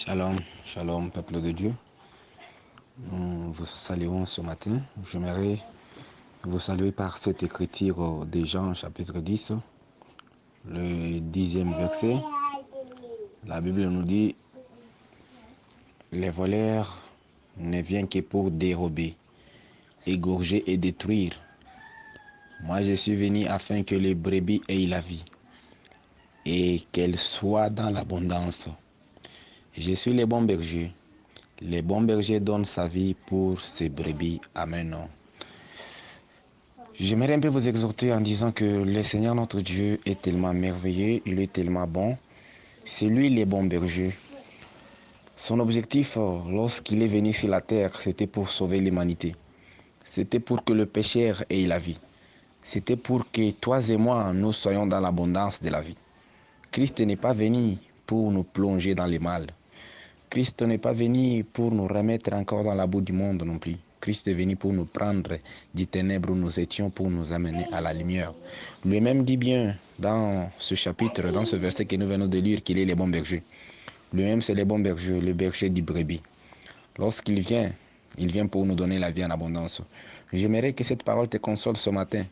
Shalom, shalom, peuple de Dieu. Nous vous saluons ce matin. J'aimerais vous saluer par cette écriture de Jean, chapitre 10, le 10e verset. La Bible nous dit, les voleurs ne viennent que pour dérober, égorger et détruire. Moi, je suis venu afin que les brebis aient la vie et qu'elles soient dans l'abondance. Je suis le bon berger. Le bon berger donne sa vie pour ses brebis. Amen. J'aimerais un peu vous exhorter en disant que le Seigneur notre Dieu est tellement merveilleux, il est tellement bon. C'est lui le bon berger. Son objectif lorsqu'il est venu sur la terre, c'était pour sauver l'humanité. C'était pour que le pécheur ait la vie. C'était pour que toi et moi, nous soyons dans l'abondance de la vie. Christ n'est pas venu pour nous plonger dans le mal. Christ n'est pas venu pour nous remettre encore dans la boue du monde non plus. Christ est venu pour nous prendre des ténèbres où nous étions, pour nous amener à la lumière. Lui-même dit bien dans ce chapitre, dans ce verset que nous venons de lire, qu'il est le bon berger. Lui-même, c'est le bon berger, le berger du brebis. Lorsqu'il vient, il vient pour nous donner la vie en abondance. J'aimerais que cette parole te console ce matin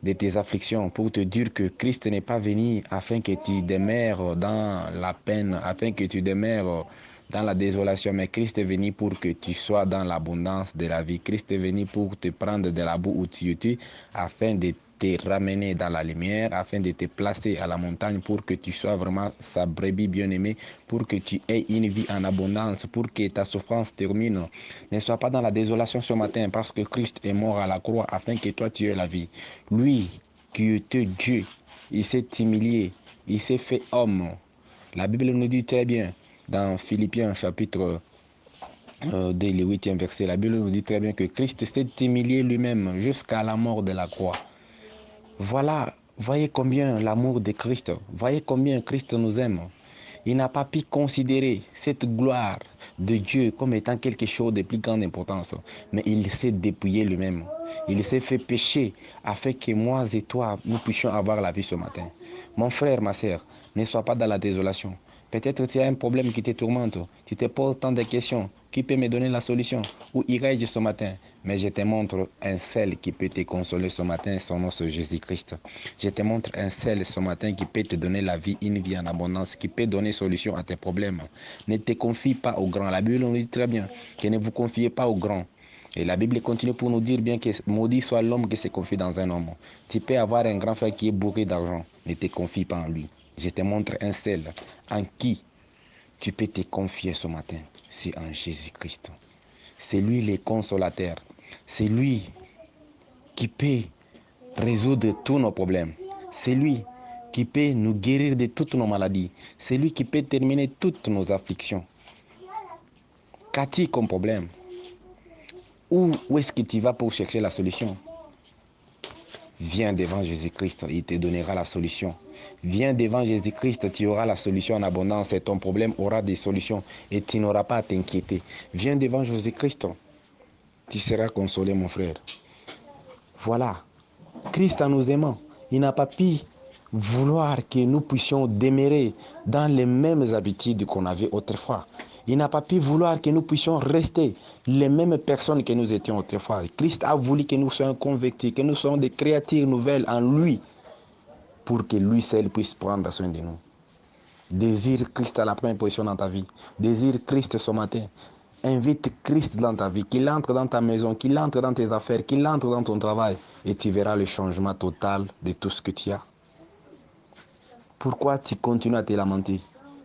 de tes afflictions, pour te dire que Christ n'est pas venu afin que tu demeures dans la peine, afin que tu demeures dans la désolation, mais Christ est venu pour que tu sois dans l'abondance de la vie. Christ est venu pour te prendre de la boue où tu étais, afin de te ramener dans la lumière, afin de te placer à la montagne pour que tu sois vraiment sa brebis bien-aimée, pour que tu aies une vie en abondance, pour que ta souffrance termine. Ne sois pas dans la désolation ce matin, parce que Christ est mort à la croix afin que toi tu aies la vie. Lui qui était Dieu, il s'est humilié, il s'est fait homme. La Bible nous dit très bien dans Philippiens chapitre dès le 8e verset, la Bible nous dit très bien que Christ s'est humilié lui-même jusqu'à la mort de la croix. Voilà, voyez combien l'amour de Christ, voyez combien Christ nous aime. Il n'a pas pu considérer cette gloire de Dieu comme étant quelque chose de plus grande importance, mais il s'est dépouillé lui-même. Il s'est fait pécher afin que moi et toi, nous puissions avoir la vie ce matin. Mon frère, ma sœur, ne sois pas dans la désolation. Peut-être tu as un problème qui te tourmente. Tu te poses tant de questions. Qui peut me donner la solution? Où irai-je ce matin? Mais je te montre un seul qui peut te consoler ce matin, son nom c'est Jésus-Christ. Je te montre un seul ce matin qui peut te donner la vie, une vie en abondance, qui peut donner solution à tes problèmes. Ne te confie pas aux grands. La Bible nous dit très bien que ne vous confiez pas aux grands. Et la Bible continue pour nous dire bien que maudit soit l'homme qui se confie dans un homme. Tu peux avoir un grand frère qui est bourré d'argent. Ne te confie pas en lui. Je te montre un seul en qui tu peux te confier ce matin. C'est en Jésus-Christ. C'est lui le consolateur. C'est lui qui peut résoudre tous nos problèmes. C'est lui qui peut nous guérir de toutes nos maladies. C'est lui qui peut terminer toutes nos afflictions. Qu'as-tu comme problème? Où est-ce que tu vas pour chercher la solution? Viens devant Jésus-Christ, il te donnera la solution. Viens devant Jésus-Christ, tu auras la solution en abondance et ton problème aura des solutions et tu n'auras pas à t'inquiéter. Viens devant Jésus-Christ, tu seras consolé mon frère. Voilà, Christ en nous aimant, il n'a pas pu vouloir que nous puissions demeurer dans les mêmes habitudes qu'on avait autrefois. Il n'a pas pu vouloir que nous puissions rester les mêmes personnes que nous étions autrefois. Christ a voulu que nous soyons convertis, que nous soyons des créatures nouvelles en lui, pour que lui seul puisse prendre soin de nous. Désire Christ à la première position dans ta vie. Désire Christ ce matin. Invite Christ dans ta vie, qu'il entre dans ta maison, qu'il entre dans tes affaires, qu'il entre dans ton travail, et tu verras le changement total de tout ce que tu as. Pourquoi tu continues à te lamenter?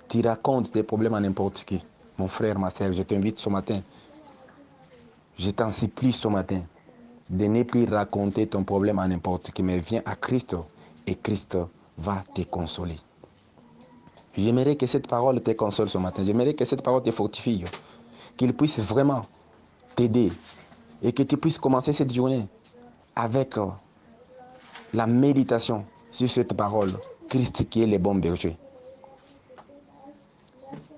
Tu racontes tes problèmes à n'importe qui. Mon frère, ma soeur, je t'invite ce matin. Je t'en supplie ce matin de ne plus raconter ton problème à n'importe qui, mais viens à Christ et Christ va te consoler. J'aimerais que cette parole te console ce matin. J'aimerais que cette parole te fortifie. Qu'il puisse vraiment t'aider et que tu puisses commencer cette journée avec la méditation sur cette parole. Christ qui est le bon berger.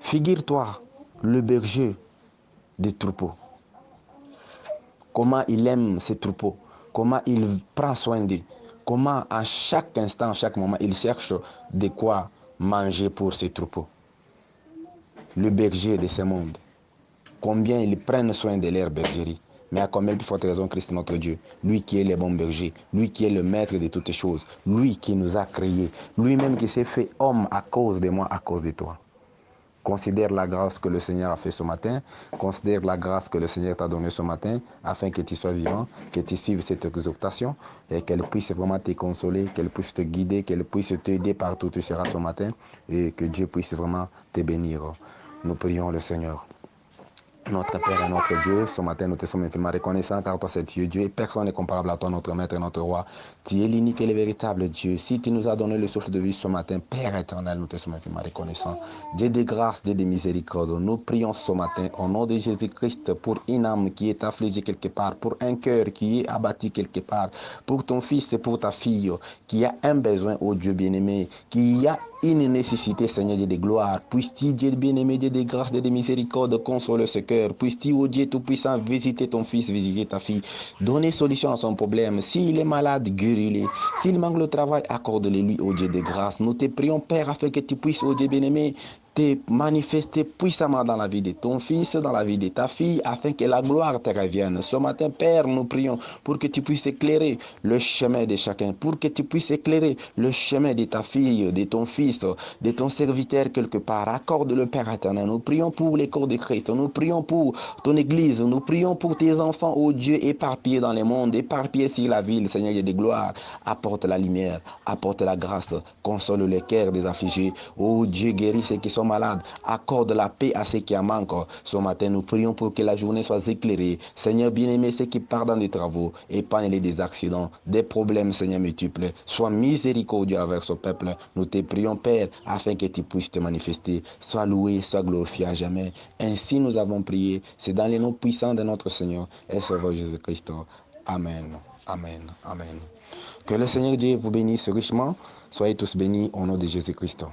Figure-toi le berger des troupeaux. Comment il aime ses troupeaux. Comment il prend soin d'eux. Comment à chaque instant, à chaque moment, il cherche de quoi manger pour ses troupeaux. le berger de ce monde. Combien ils prennent soin de leur bergerie. Mais à combien plus forte raison Christ notre Dieu, lui qui est le bon berger, lui qui est le maître de toutes choses, lui qui nous a créés, lui-même qui s'est fait homme à cause de moi, à cause de toi. Considère la grâce que le Seigneur a fait ce matin. Considère la grâce que le Seigneur t'a donnée ce matin afin que tu sois vivant, que tu suives cette exhortation et qu'elle puisse vraiment te consoler, qu'elle puisse te guider, qu'elle puisse t'aider partout où tu seras ce matin et que Dieu puisse vraiment te bénir. Nous prions le Seigneur. Notre Père et notre Dieu, ce matin nous te sommes infiniment reconnaissants car toi c'est Dieu. Dieu et personne n'est comparable à toi, notre Maître et notre Roi. Tu es l'unique et le véritable Dieu. Si tu nous as donné le souffle de vie ce matin, Père éternel, nous te sommes infiniment reconnaissants. Dieu de grâce, Dieu de miséricorde, nous prions ce matin au nom de Jésus-Christ pour une âme qui est affligée quelque part, pour un cœur qui est abattu quelque part, pour ton fils et pour ta fille qui a un besoin, ô Dieu bien-aimé, qui a une nécessité, Seigneur Dieu de gloire. Puisses-tu, Dieu bien-aimé, Dieu de grâce, Dieu de miséricorde, consoler ce cœur. Puisses-tu, ô Dieu tout-puissant, visiter ton fils, visiter ta fille, donner solution à son problème. S'il est malade, guéris-le. S'il manque le travail, accorde-le lui, ô Dieu de grâce. Nous te prions, Père, afin que tu puisses, ô Dieu bien-aimé, te manifester puissamment dans la vie de ton fils, dans la vie de ta fille, afin que la gloire te revienne. Ce matin, Père, nous prions pour que tu puisses éclairer le chemin de chacun, pour que tu puisses éclairer le chemin de ta fille, de ton fils, de ton serviteur quelque part. Accorde-le, Père éternel. Nous prions pour les corps de Christ. Nous prions pour ton Église. Nous prions pour tes enfants, ô Dieu, éparpillés dans le monde, éparpillés sur la ville, Seigneur Dieu de gloire. Apporte la lumière, apporte la grâce, console les cœurs des affligés. Ô Dieu, guéris ceux qui sont malades. Accorde la paix à ceux qui en manquent. Ce matin, nous prions pour que la journée soit éclairée. Seigneur bien-aimé, ceux qui partent dans des travaux, épargne-les des accidents, des problèmes, Seigneur multiples. Sois miséricordieux avec ce peuple. Nous te prions, Père, afin que tu puisses te manifester. Sois loué, sois glorifié à jamais. Ainsi nous avons prié. C'est dans les noms puissants de notre Seigneur et Sauveur Jésus-Christ. Amen. Amen. Amen. Que le Seigneur Dieu vous bénisse richement. Soyez tous bénis au nom de Jésus-Christ.